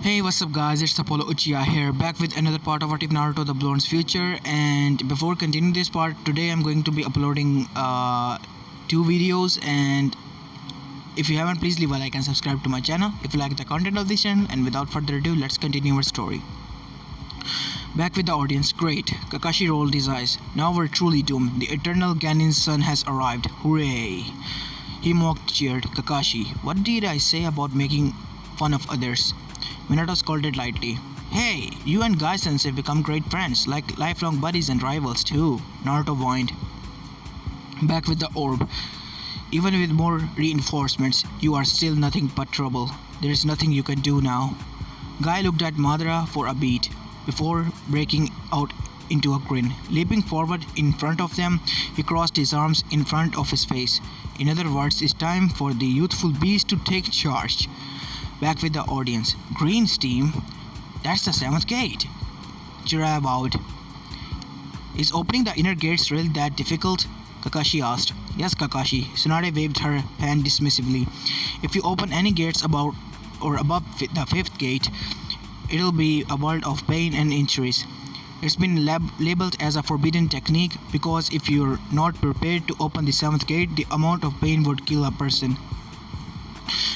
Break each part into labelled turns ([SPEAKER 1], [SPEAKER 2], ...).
[SPEAKER 1] Hey, what's up guys, it's Apollo Uchiha here, back with another part of What If Naruto The Blonde's Future. And before continuing this part, today I'm going to be uploading two videos. And if you haven't, please leave a like and subscribe to my channel if you like the content of this channel. And without further ado, let's continue our story. Back with the audience. Great. Kakashi rolled his eyes. Now we're truly doomed. The eternal Ganin's son has arrived. Hooray. He mocked, cheered. Kakashi, what did I say about making fun of others? Minato scolded lightly. Hey, you and Guy Sensei become great friends, like lifelong buddies and rivals too, Naruto whined. Back with the orb. Even with more reinforcements, you are still nothing but trouble. There is nothing you can do now. Guy looked at Madara for a beat, before breaking out into a grin. Leaping forward in front of them, he crossed his arms in front of his face. In other words, it's time for the youthful beast to take charge. Back with the audience. Green steam? That's the 7th gate. Jiraiya bowed. Is opening the inner gates really that difficult? Kakashi asked. Yes, Kakashi. Tsunade waved her hand dismissively. If you open any gates above the 5th gate, it'll be a world of pain and injuries. It's been labeled as a forbidden technique because if you're not prepared to open the 7th gate, the amount of pain would kill a person.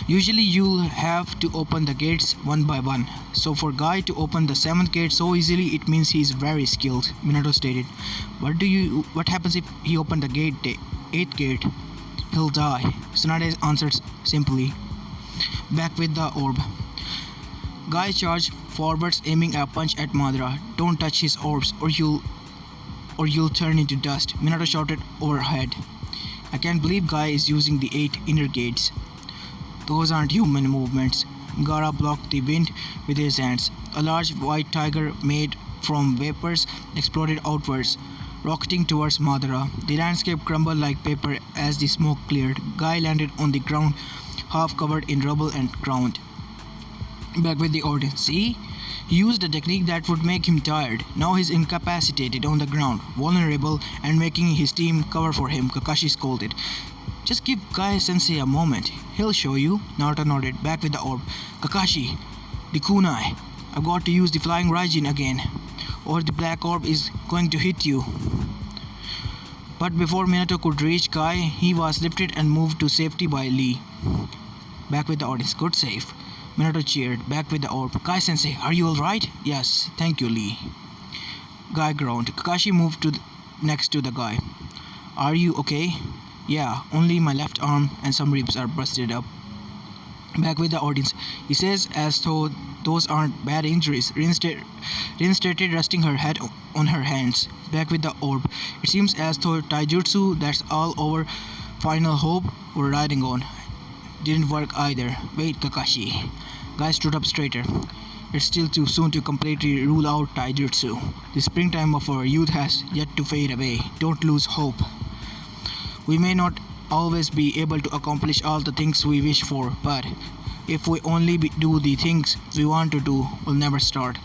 [SPEAKER 1] Usually you'll have to open the gates one by one. So for Guy to open the 7th gate so easily, it means he's very skilled, Minato stated. What happens if he opened the 8th gate? He'll die, Tsunade answered simply. Back with the orb. Guy charged forwards, aiming a punch at Madara. Don't touch his orbs or you'll turn into dust, Minato shouted overhead. I can't believe Guy is using the 8 inner gates. Those aren't human movements. Gaara blocked the wind with his hands. A large white tiger made from vapors exploded outwards, rocketing towards Madara. The landscape crumbled like paper as the smoke cleared. Guy landed on the ground, half covered in rubble and ground. Back with the audience. See? He used a technique that would make him tired. Now he's incapacitated on the ground, vulnerable, and making his team cover for him, Kakashi scolded. Just give Guy Sensei a moment. He'll show you. Naruto nodded. Back with the orb. Kakashi, the kunai. I've got to use the flying Raijin again, or the black orb is going to hit you. But before Minato could reach Guy, he was lifted and moved to safety by Lee. Back with the audience. Good save. Minato cheered. Back with the orb. Guy Sensei, are you alright? Yes, thank you, Lee. Guy groaned. Kakashi moved next to the guy. Are you okay? Yeah, only my left arm and some ribs are busted up. Back with the audience. He says as though those aren't bad injuries. Rin started resting her head on her hands. Back with the orb. It seems as though taijutsu that's all over final hope we're riding on didn't work either. Wait, Kakashi. Guy stood up straighter. It's still too soon to completely rule out taijutsu. The springtime of our youth has yet to fade away. Don't lose hope. We may not always be able to accomplish all the things we wish for, but if we only do the things we want to do, we'll never start.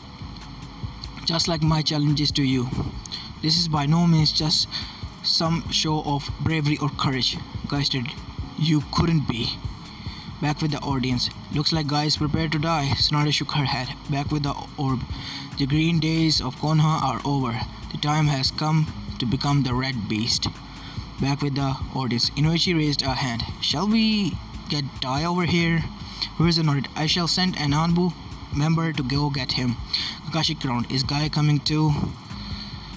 [SPEAKER 1] Just like my challenges to you. This is by no means just some show of bravery or courage. Guy said, you couldn't be. Back with the audience. Looks like Guy is prepared to die. Tsunade shook her head. Back with the orb. The green days of Konoha are over. The time has come to become the red beast. Back with the audience. Inoichi raised a hand. Shall we get Dai over here? Urza nodded. I shall send an Anbu member to go get him. Kakashi groaned. Is Guy coming too?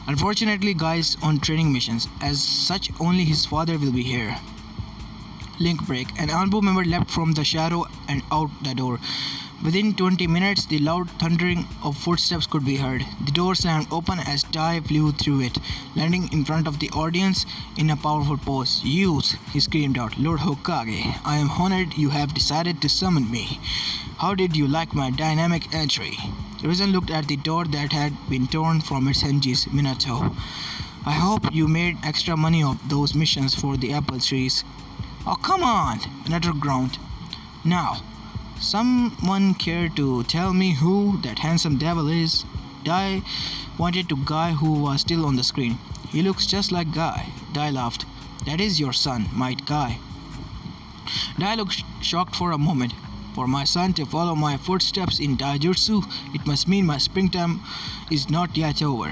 [SPEAKER 1] Unfortunately, Guy is on training missions. As such, only his father will be here. Link break. An Anbu member leapt from the shadow and out the door. Within 20 minutes, the loud thundering of footsteps could be heard. The door slammed open as Dai flew through it, landing in front of the audience in a powerful pose. Youth, he screamed out, Lord Hokage, I am honored you have decided to summon me. How did you like my dynamic entry? Risen looked at the door that had been torn from its hinges. Minato, I hope you made extra money off those missions for the apple trees. Oh, come on, Minato groaned. Now, someone care to tell me who that handsome devil is? Dai pointed to Guy who was still on the screen. He looks just like Guy. Dai laughed. That is your son, might Guy. Dai looked shocked for a moment. For my son to follow my footsteps in taijutsu, it must mean my springtime is not yet over.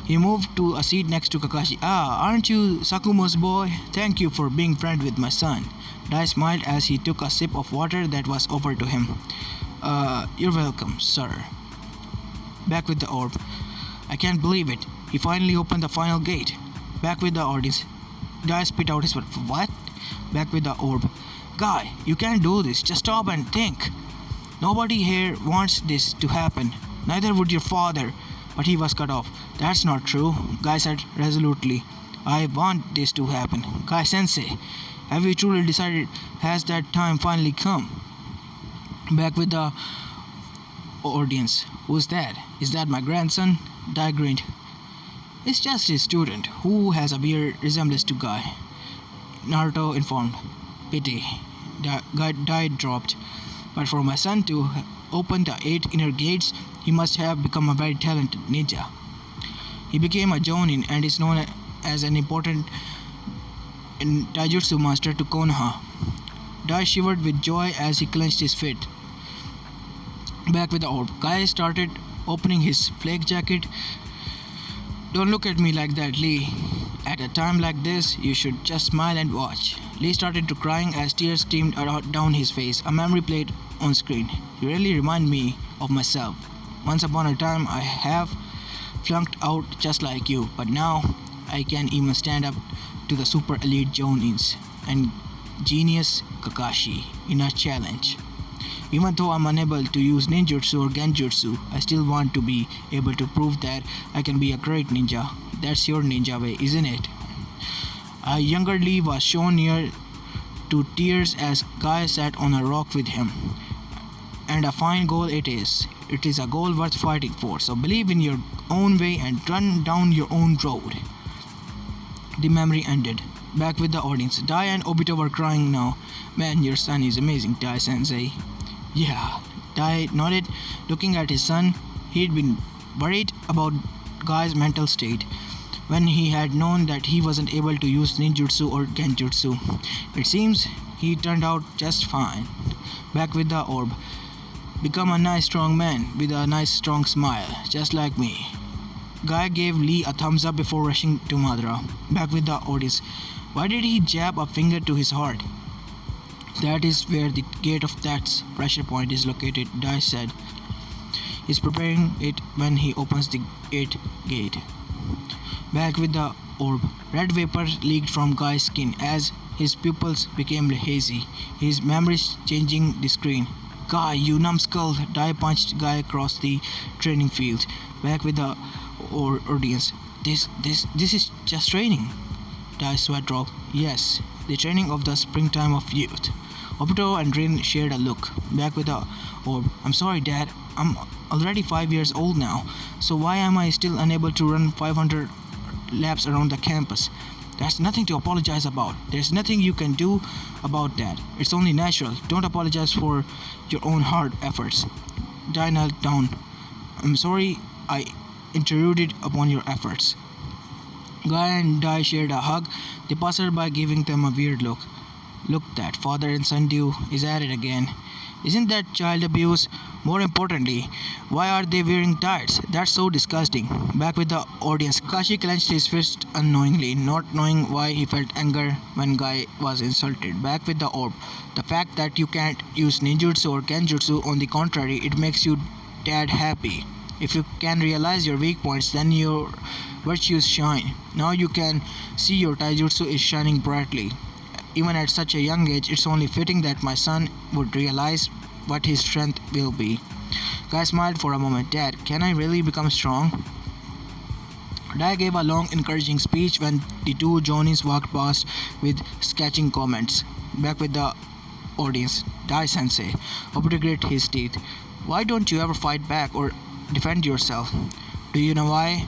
[SPEAKER 1] He moved to a seat next to Kakashi. Ah, aren't you Sakumo's boy? Thank you for being friend with my son. Dai smiled as he took a sip of water that was offered to him. You're welcome, sir. Back with the orb. I can't believe it. He finally opened the final gate. Back with the audience. Dai spit out his word. What? Back with the orb. Guy, you can't do this. Just stop and think. Nobody here wants this to happen. Neither would your father. But he was cut off. That's not true, Guy said resolutely. I want this to happen. Guy Sensei, have you truly decided? Has that time finally come? Back with the audience. Who's that? Is that my grandson? Dai grinned. It's just a student who has a weird resemblance to Guy. Naruto informed. Pity. Dai dropped. But for my son to open the 8 inner gates, he must have become a very talented ninja. He became a Jonin and is known as an important taijutsu master to Konoha. Dai shivered with joy as he clenched his fist. Back with the orb. Guy started opening his flak jacket. Don't look at me like that, Lee. At a time like this, you should just smile and watch. Lee started to crying as tears streamed down his face. A memory played on screen. You really remind me of myself. Once upon a time, I have flunked out just like you, but now I can even stand up to the super elite Jonins and genius Kakashi in a challenge. Even though I'm unable to use ninjutsu or genjutsu, I still want to be able to prove that I can be a great ninja. That's your ninja way, isn't it? A younger Lee was shown near to tears as Guy sat on a rock with him. And a fine goal it is. It is a goal worth fighting for, so believe in your own way and run down your own road. The memory ended. Back with the audience. Dai and Obito were crying now. Man, your son is amazing, Dai Sensei. Yeah, Dai nodded, looking at his son. He'd been worried about Guy's mental state when he had known that he wasn't able to use ninjutsu or genjutsu. It seems he turned out just fine. Back with the orb. Become a nice strong man with a nice strong smile, just like me. Guy gave Lee a thumbs up before rushing to Madara. Back with the audience. Why did he jab a finger to his heart? That is where the gate of that pressure point is located, Dai said. He's preparing it when he opens the 8th gate. Back with the orb. Red vapor leaked from Guy's skin as his pupils became hazy, his memories changing the screen. Guy, you numbskull! Dai punched Guy across the training field. Back with the audience. This is just training. Dai's sweat dropped. Yes, the training of the springtime of youth. Obito and Rin shared a look. Back with the orb. I'm sorry, Dad. I'm already 5 years old now. So why am I still unable to run 500 laps around the campus? That's nothing to apologize about. There's nothing you can do about that. It's only natural. Don't apologize for your own hard efforts. Dai knelt down. I'm sorry I intruded upon your efforts. Guy and Dai shared a hug, the passerby giving them a weird look. Look, that father and son duo is at it again. Isn't that child abuse? More importantly, why are they wearing tights? That's so disgusting. Back with the audience. Kashi clenched his fist unknowingly, not knowing why he felt anger when Guy was insulted. Back with the orb. The fact that you can't use ninjutsu or genjutsu, on the contrary, it makes you dad happy. If you can realize your weak points, then your virtues shine. Now you can see your taijutsu is shining brightly. Even at such a young age, it's only fitting that my son would realize what his strength will be. Guy smiled for a moment. Dad, can I really become strong? Dai gave a long, encouraging speech when the two Jonins walked past with sketching comments. Back with the audience. Dai Sensei. Obito grit his teeth. Why don't you ever fight back or defend yourself? Do you know why?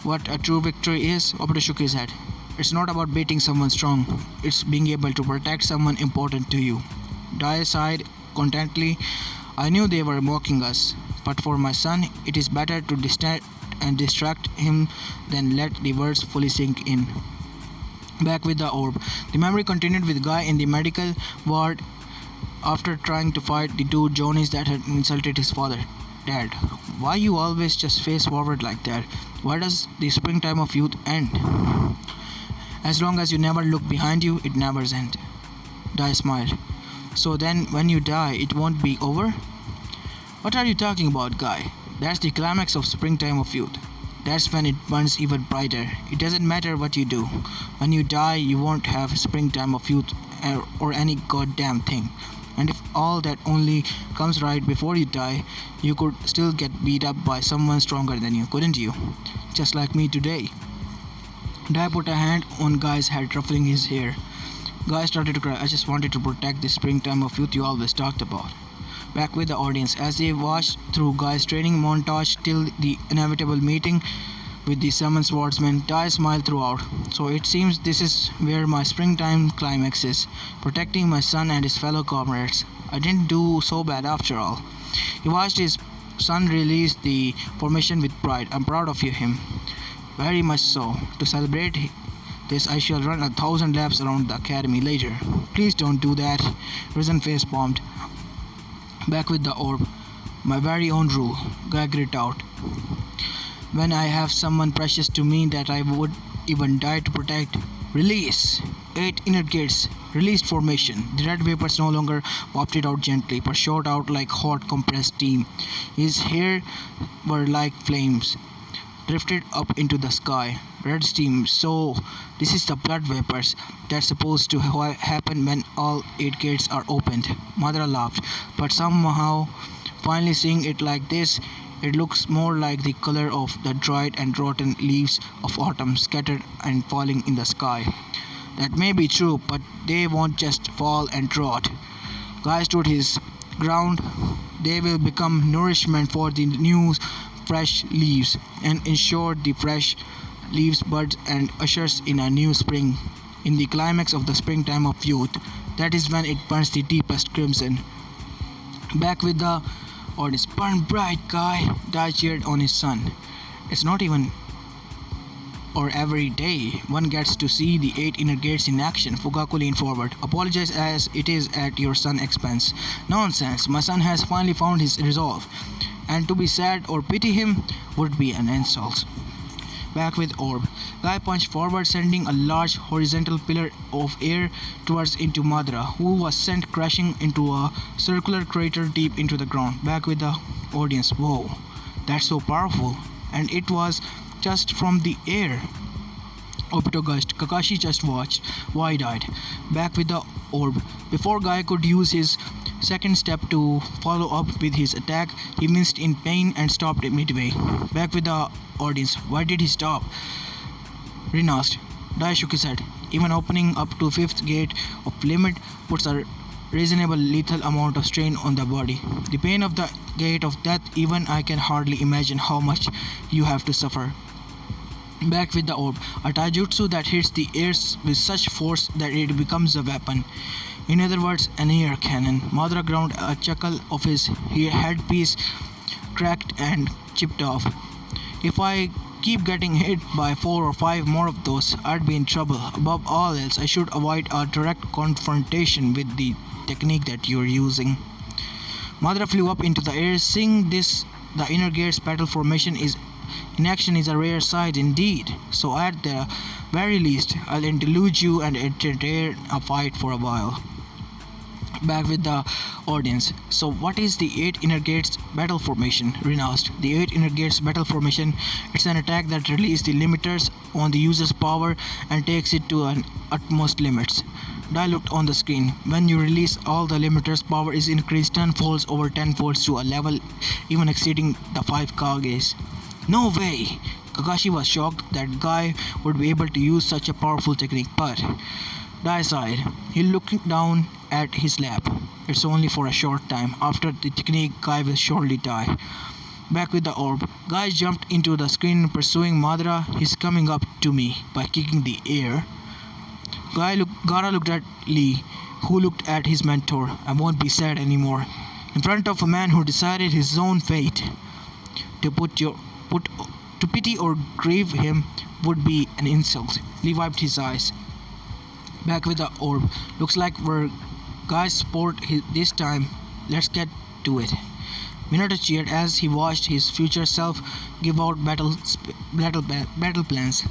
[SPEAKER 1] What a true victory is? Obito shook his head. It's not about beating someone strong. It's being able to protect someone important to you. Dai sighed contently. I knew they were mocking us, but for my son, it is better to distract him than let the words fully sink in. Back with the orb. The memory continued with Guy in the medical ward after trying to fight the two Johnnies that had insulted his father. Dad, why you always just face forward like that? Why does the springtime of youth end? As long as you never look behind you, it never ends. Dai smiled. So then, when you die, it won't be over? What are you talking about, Guy? That's the climax of springtime of youth. That's when it burns even brighter. It doesn't matter what you do. When you die, you won't have springtime of youth or any goddamn thing. And if all that only comes right before you die, you could still get beat up by someone stronger than you, couldn't you? Just like me today. Dai put a hand on Guy's head, ruffling his hair. Guy started to cry. I just wanted to protect the springtime of youth you always talked about. Back with the audience, as they watched through Guy's training montage till the inevitable meeting with the summon swordsman, Dai smiled throughout. So it seems this is where my springtime climax is, protecting my son and his fellow comrades. I didn't do so bad after all. He watched his son release the formation with pride. I'm proud of you, him. Very much so. To celebrate this, I shall run 1,000 laps around the academy later. Please don't do that. Risen face palmed. Back with the orb. My very own rule. Guy grit out. When I have someone precious to me that I would even die to protect. Release. 8 inner gates. Released formation. The red vapors no longer wafted out gently, but shot out like hot compressed steam. His hair were like flames, drifted up into the sky. Red steam. So this is the blood vapors that's supposed to happen when all 8 gates are opened. Madara laughed, but somehow, finally seeing it like this, it looks more like the color of the dried and rotten leaves of autumn scattered and falling in the sky. That may be true, but they won't just fall and rot. Guy stood his ground. They will become nourishment for the new fresh leaves and ensure the fresh leaves buds and ushers in a new spring. In the climax of the springtime of youth, that is when it burns the deepest crimson. Back with the audience. Burn bright, Guy! Dai cheered on his son. It's not even or every day one gets to see the 8 inner gates in action. Fugaku leaned forward. Apologize as it is at your son's expense. Nonsense. My son has finally found his resolve, and to be sad or pity him would be an insult. Back with orb. Guy punched forward, sending a large horizontal pillar of air towards into Madara, who was sent crashing into a circular crater deep into the ground. Back with the audience. Whoa, that's so powerful. And it was just from the air. Obito gushed. Kakashi just watched, wide-eyed. Back with the orb. Before Guy could use his second step to follow up with his attack, he winced in pain and stopped midway. Back with the audience. Why did he stop? Rin asked. Dai shook his head. Even opening up to 5th gate of limit puts a reasonable lethal amount of strain on the body. The pain of the gate of death, even I can hardly imagine how much you have to suffer. Back with the orb. A taijutsu that hits the air with such force that it becomes a weapon. In other words, an air cannon. Madara ground a chuckle of his headpiece, cracked and chipped off. If I keep getting hit by 4 or 5 more of those, I'd be in trouble. Above all else, I should avoid a direct confrontation with the technique that you're using. Madara flew up into the air. Seeing this, the inner gates battle formation is in action is a rare sight indeed. So at the very least, I'll interlude you and entertain a fight for a while. Back with the audience. So what is the 8 inner gates battle formation? Rin asked. The 8 inner gates battle formation, it's an attack that releases the limiters on the user's power and takes it to an utmost limits. Dai looked on the screen. When you release all the limiters, power is increased 10 folds over 10 folds to a level even exceeding the 5 Kages. No way! Kakashi was shocked that Guy would be able to use such a powerful technique, but Dai sighed. He looked down at his lap. It's only for a short time. After the technique, Guy will surely die. Back with the orb. Guy jumped into the screen pursuing Madara. He's coming up to me by kicking the air. Gaara looked at Lee, who looked at his mentor. I won't be sad anymore. In front of a man who decided his own fate. To pity or grieve him would be an insult. Lee wiped his eyes. Back with the orb. Looks like we're Guys, this time. Let's get to it. Minato cheered as he watched his future self give out battle plans.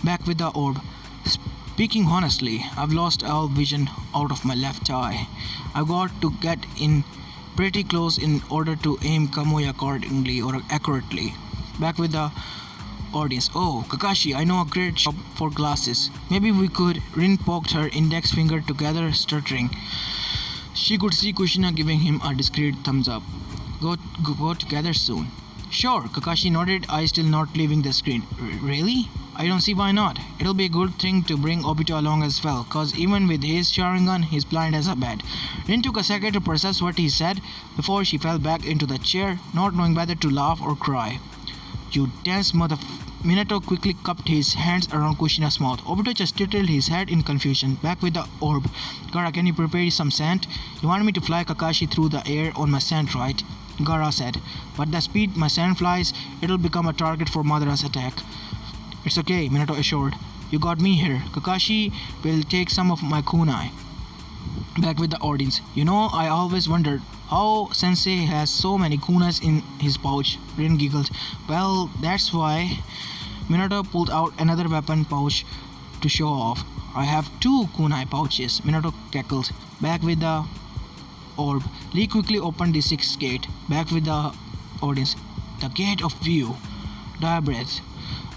[SPEAKER 1] Back with the orb. Speaking honestly, I've lost all vision out of my left eye. I've got to get in pretty close in order to aim Kamui accordingly or accurately. Back with the audience. Oh, Kakashi, I know a great shop for glasses. Maybe we could. Rin poked her index finger together, stuttering. She could see Kushina giving him a discreet thumbs up. Go together soon. Sure, Kakashi nodded, eyes still not leaving the screen. Really? I don't see why not. It'll be a good thing to bring Obito along as well, cause even with his Sharingan, he's blind as a bat. Rin took a second to process what he said before she fell back into the chair, not knowing whether to laugh or cry. You dense mother... Minato quickly cupped his hands around Kushina's mouth. Obito just tilted his head in confusion. Back with the orb. Gaara, can you prepare some sand? You want me to fly Kakashi through the air on my sand, right? Gaara said. But the speed my sand flies, it'll become a target for Madara's attack. It's okay, Minato assured. You got me here. Kakashi will take some of my kunai. Back with the audience. You know, I always wondered how Sensei has so many kunais in his pouch. Rin giggled. Well, that's why. Minato pulled out another weapon pouch to show off. I have 2 kunai pouches. Minato cackled. Back with the orb. Lee quickly opened the 6th gate. Back with the audience. The gate of view. Dire breath.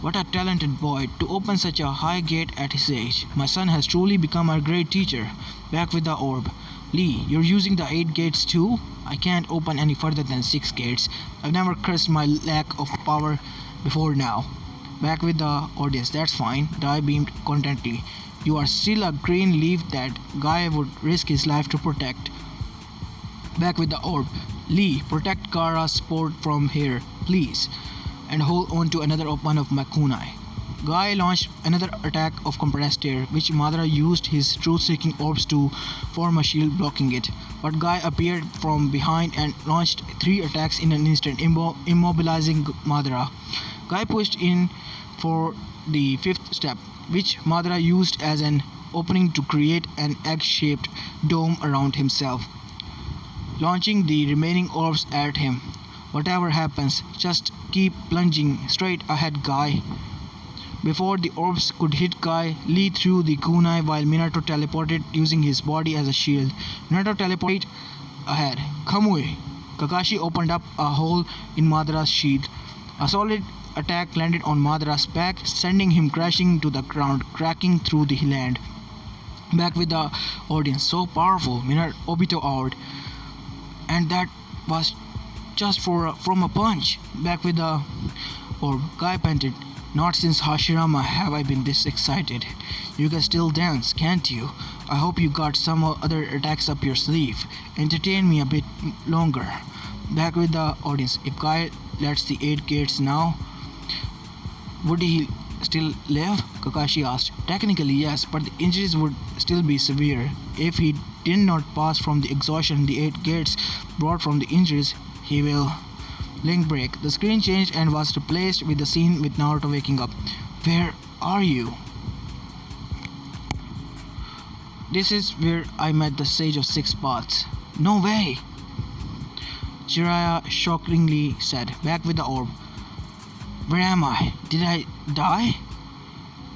[SPEAKER 1] What a talented boy to open such a high gate at his age. My son has truly become a great teacher. Back with the orb. Lee, you're using the 8 gates too? I can't open any further than 6 gates. I've never cursed my lack of power before now. Back with the audience. That's fine. Dai beamed contently. You are still a green leaf that guy would risk his life to protect. Back with the orb. Lee, protect Gaara's sport from here, please. And hold on to another one of my kunai. Guy launched another attack of compressed air, which Madara used his truth-seeking orbs to form a shield blocking it. But Guy appeared from behind and launched 3 attacks in an instant, immobilizing Madara. Guy pushed in for the 5th step, which Madara used as an opening to create an egg-shaped dome around himself, launching the remaining orbs at him. Whatever happens, just keep plunging straight ahead, Guy. Before the orbs could hit Guy, Lee threw the kunai while Minato teleported using his body as a shield. Minato teleported ahead. Kamui! Kakashi opened up a hole in Madara's shield. A solid attack landed on Madara's back, sending him crashing to the ground, cracking through the land. Back with the audience. So powerful, Obito awed. And that was just from a punch. Back with the orb. Guy panted. Not since Hashirama have I been this excited. You can still dance, can't you? I hope you got some other attacks up your sleeve. Entertain me a bit longer. Back with the audience. If Guy lets the 8 gates now, would he still live? Kakashi asked. Technically yes, but the injuries would still be severe. If he did not pass from the exhaustion the 8 gates brought from the injuries, he will. Link break. The screen changed and was replaced with the scene with Naruto waking up. Where are you? This is where I met the Sage of 6 Paths. No way! Jiraiya shockingly said. Back with the orb. Where am I? Did I die?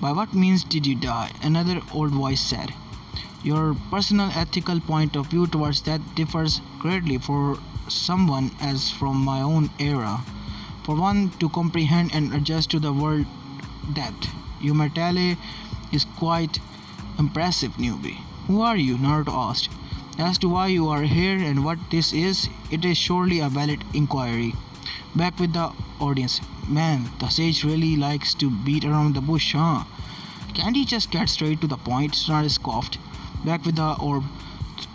[SPEAKER 1] By what means did you die? Another old voice said. Your personal ethical point of view towards death differs greatly for someone as from my own era. For one to comprehend and adjust to the world depth, your mortality is quite impressive, newbie. Who are you? Naruto asked. As to why you are here and what this is, it is surely a valid inquiry. Back with the audience. Man, the sage really likes to beat around the bush, huh? Can't he just get straight to the point? Tsunade scoffed. Back with the orb.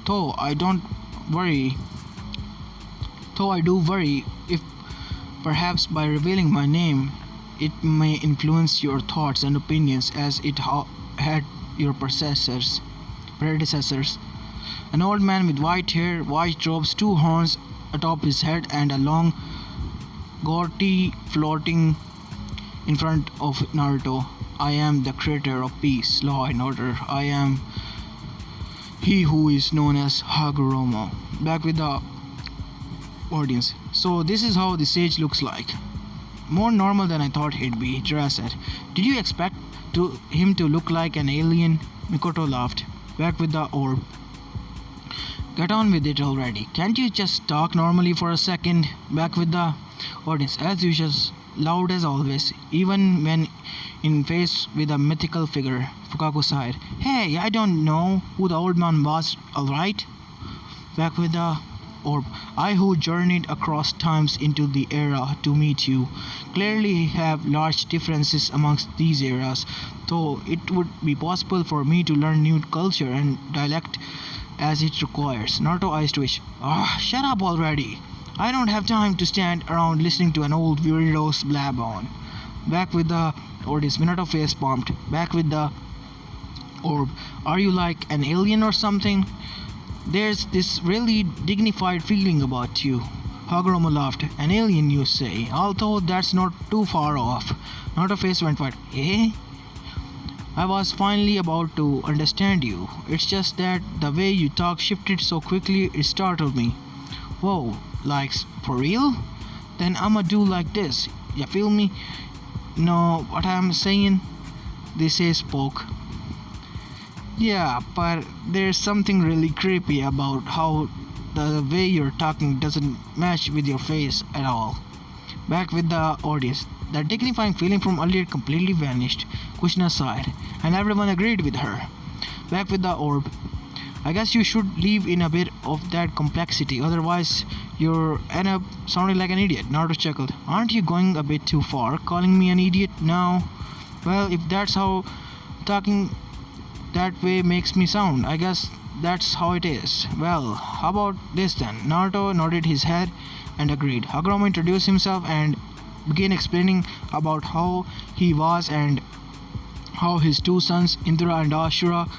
[SPEAKER 1] Though I do worry if perhaps by revealing my name it may influence your thoughts and opinions as it had your predecessors. An old man with white hair, white robes, 2 horns atop his head and a long goatee floating in front of Naruto. I am the creator of peace, law and order. I am He who is known as Hagoromo. Back with the audience. So this is how the sage looks like. More normal than I thought he'd be, Jiraiya said. Did you expect him to look like an alien? Mikoto laughed. Back with the orb. Get on with it already. Can't you just talk normally for a second? Back with the audience. As usual, loud as always, even when in face with a mythical figure. Fukaku sighed. Hey, I don't know who the old man was, alright? Back with the orb. I who journeyed across times into the era to meet you. Clearly have large differences amongst these eras, though it would be possible for me to learn new culture and dialect as it requires. Naruto eyes twitch. Shut up already. I don't have time to stand around listening to an old weirdo's blab on. Back with the audience. Minato face pumped. Back with the orb. Are you like an alien or something? There's this really dignified feeling about you. Hagoromo laughed. An alien, you say? Although that's not too far off. Naruto face went white. Eh? I was finally about to understand you. It's just that the way you talk shifted so quickly it startled me. Whoa, like for real? Then I'ma do like this. You feel me? Know what I'm saying? They say spoke. Yeah, but there's something really creepy about how the way you're talking doesn't match with your face at all. Back with the audience. That dignifying feeling from earlier completely vanished. Kushina sighed, and everyone agreed with her. Back with the orb. I guess you should leave in a bit of that complexity, otherwise you'll end up sounding like an idiot. Naruto chuckled. Aren't you going a bit too far, calling me an idiot now? Well, if that's how talking that way makes me sound, I guess that's how it is. Well, how about this then? Naruto nodded his head and agreed. Hagoromo introduced himself and began explaining about how he was and how his two sons, Indra and Ashura,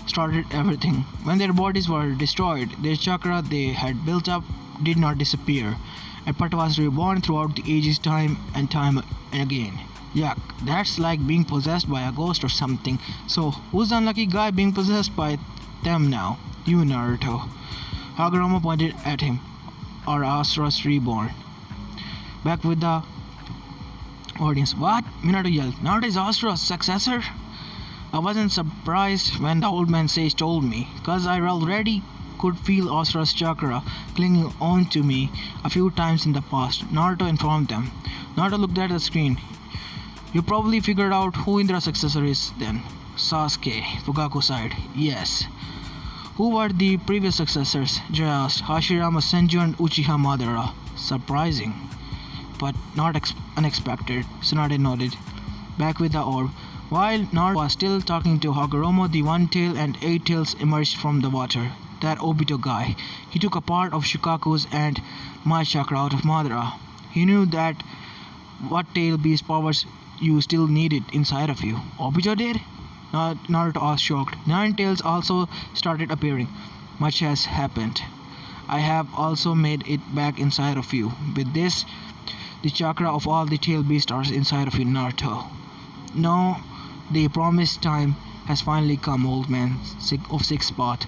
[SPEAKER 1] started everything. When their bodies were destroyed, their chakra they had built up did not disappear, but was reborn throughout the ages time and again. Yuck, that's like being possessed by a ghost or something. So, who's the unlucky guy being possessed by them now? You, Naruto. Hagoromo pointed at him. Or Asura's reborn. Back with the audience. What? Minato yelled. Naruto is Asura's successor? I wasn't surprised when the old man sage told me, cause I already could feel Asura's chakra clinging on to me a few times in the past. Naruto informed them. Naruto looked at the screen. You probably figured out who Indra's successor is then. Sasuke. Fukaku sighed. Yes. Who were the previous successors? Jiraiya asked. Hashirama Senju and Uchiha Madara. Surprising, but not unexpected. Tsunade nodded. Back with the orb. While Naruto was still talking to Hagoromo, the One Tail and Eight Tails emerged from the water. That Obito guy. He took a part of Shikaku's and my chakra out of Madara. He knew that what tail beast powers you still needed inside of you. Obito did? Naruto asked shocked. 9 tails also started appearing. Much has happened. I have also made it back inside of you. With this, the chakra of all the tail beasts are inside of you, Naruto. No, the promised time has finally come, old man of 6 spot.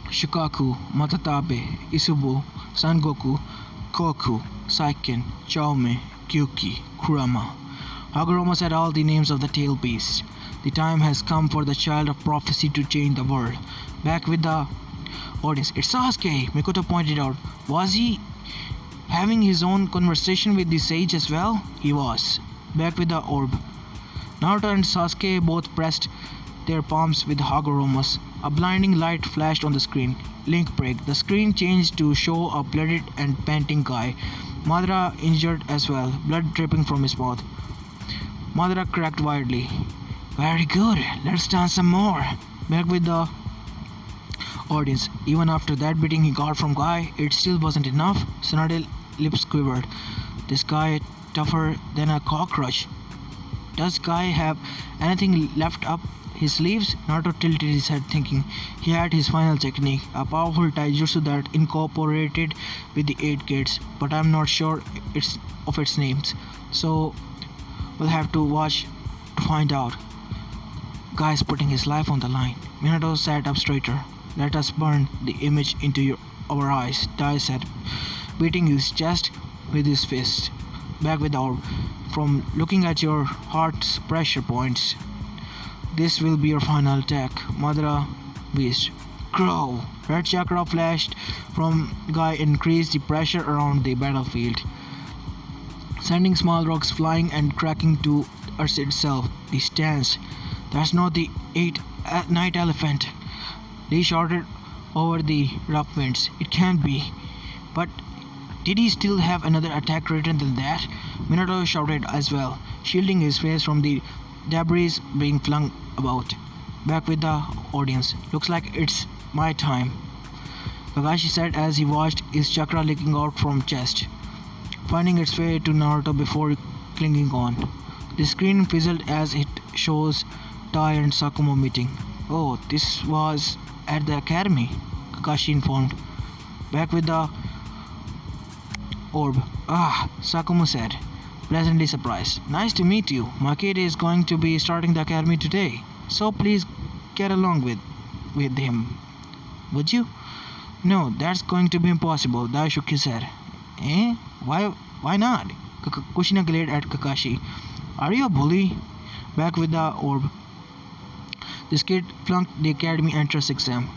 [SPEAKER 1] Shikaku, Matatabe, Isubu, Sangoku, Koku, Saiken, Chaume, Kyuki, Kurama. Hagoromo said all the names of the tail beasts. The time has come for the child of prophecy to change the world. Back with the audience. It's Sasuke, Mikoto pointed out. Was he having his own conversation with the sage as well? He was. Back with the orb. Naruto and Sasuke both pressed their palms with Hagoromo's. A blinding light flashed on the screen. Link break. The screen changed to show a bloodied and panting guy. Madara injured as well, blood dripping from his mouth. Madara cracked wildly. Very good, let's dance some more. Back with the audience. Even after that beating he got from Guy, it still wasn't enough. Tsunade's lips quivered. This guy tougher than a cockroach. Does Guy have anything left up his sleeves? Naruto tilted his head thinking he had his final technique, a powerful taijutsu that incorporated with the 8 gates, but I'm not sure of its names. So we'll have to watch to find out. Guy's putting his life on the line. Minato sat up straighter. Let us burn the image into our eyes, Dai said, beating his chest with his fist. Back with our from looking at your heart's pressure points. This will be your final attack, Madara wheezed. Grow! Red chakra flashed from Guy increased the pressure around the battlefield, sending small rocks flying and cracking to Earth itself. The stance. That's not the night elephant. He shouted over the rough winds. It can't be. But did he still have another attack greater than that? Minato shouted as well, shielding his face from the debris being flung about. Back with the audience. Looks like it's my time, Kakashi said as he watched his chakra leaking out from chest, finding its way to Naruto before clinging on. The screen fizzled as it shows Tai and Sakumo meeting. Oh, this was at the academy, Kakashi informed. Back with the orb. Ah, Sakumo said, pleasantly surprised. Nice to meet you. My kid is going to be starting the academy today, so please get along with him. Would you? No, that's going to be impossible, Dai shook his head. Eh? Why not? Kushina glared at Kakashi. Are you a bully? Back with the orb. This kid flunked the academy entrance exam,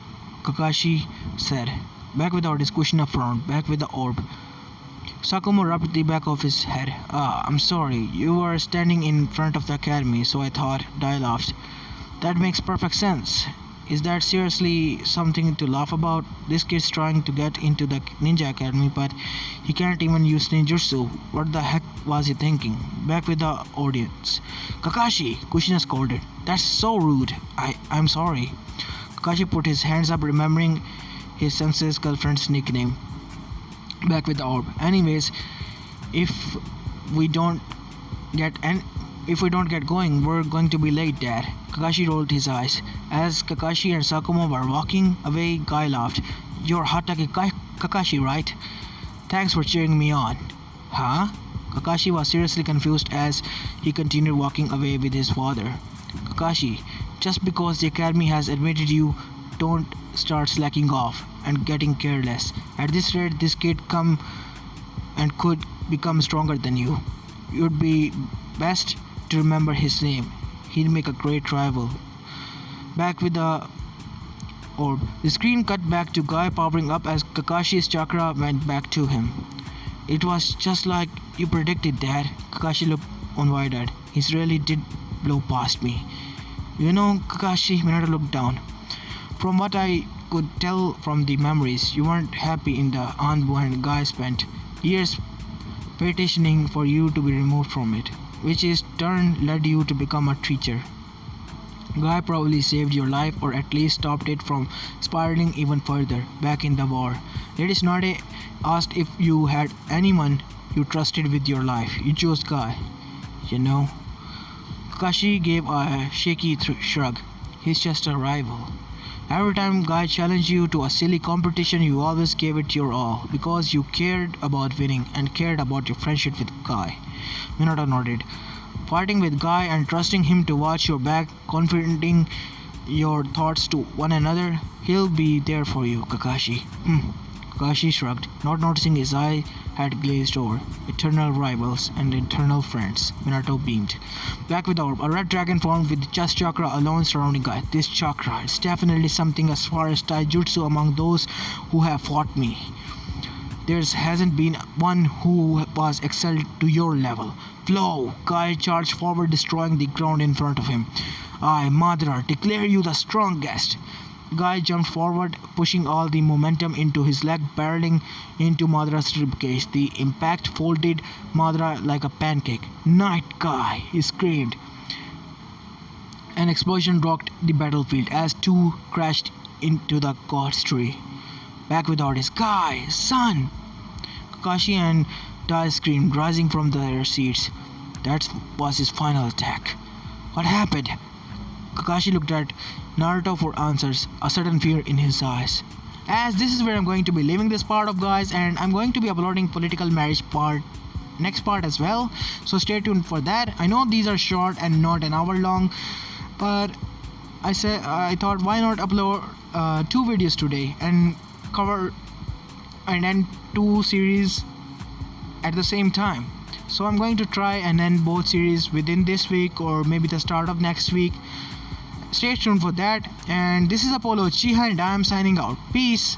[SPEAKER 1] Kakashi said. Back with the orb. Kushina frowned. Back with the orb. Sakumo rubbed the back of his head. Ah, I'm sorry. You were standing in front of the academy, so I thought. Dai laughed. That makes perfect sense. Is that seriously something to laugh about? This kid's trying to get into the ninja academy, but he can't even use ninjutsu. What the heck was he thinking? Back with the audience. Kakashi! Kushina scolded. That's so rude. I'm sorry. Kakashi put his hands up, remembering his sensei's girlfriend's nickname. Back with the orb. Anyways, if we don't get going, we're going to be late, Dad. Kakashi rolled his eyes. As Kakashi and Sakumo were walking away, Guy laughed. You're Hatake Kakashi, right? Thanks for cheering me on. Huh? Kakashi was seriously confused as he continued walking away with his father. Kakashi, just because the academy has admitted you, don't start slacking off and getting careless. At this rate, this kid could become stronger than you. You'd be best to remember his name. He'd make a great rival. Back with the orb. The screen cut back to Guy powering up as Kakashi's chakra went back to him. It was just like you predicted, Dad. Kakashi looked wide-eyed. He really did blow past me. You know, Kakashi, Minato looked down. From what I could tell from the memories, you weren't happy in the Anbu and Guy spent years petitioning for you to be removed from it, which in turn led you to become a teacher. Guy probably saved your life, or at least stopped it from spiraling even further back in the war. Lady Snade asked if you had anyone you trusted with your life. You chose Guy. You know. Kakashi gave a shaky shrug. He's just a rival. Every time Guy challenged you to a silly competition, you always gave it your all, because you cared about winning and cared about your friendship with Guy. Minato nodded. Fighting with Guy and trusting him to watch your back, confiding your thoughts to one another, he'll be there for you, Kakashi. Kakashi shrugged, not noticing his eye had glazed over. Eternal rivals and eternal friends. Minato beamed. Back with the orb, a red dragon formed with the chest chakra alone surrounding Guy. This chakra is definitely something as far as taijutsu among those who have fought me. There hasn't been one who was excelled to your level. Flow! Guy charged forward, destroying the ground in front of him. I, Madara, declare you the strongest. Guy jumped forward, pushing all the momentum into his leg, barreling into Madara's ribcage. The impact folded Madara like a pancake. Night, Guy! He screamed. An explosion rocked the battlefield as two crashed into the god's tree. Back with orders. Guy! Son! Kakashi and Dai screamed, rising from their seats. That was his final attack. What happened? Kakashi looked at Naruto for answers, a sudden fear in his eyes. As this is where I'm going to be leaving this part of, guys, and I'm going to be uploading political marriage next part as well, so stay tuned for that. I know these are short and not an hour long, but I thought, why not upload 2 videos today and cover and end 2 series at the same time. So I'm going to try and end both series within this week or maybe the start of next week. Stay tuned for that. And this is Apollo Uchiha and I am signing out. Peace.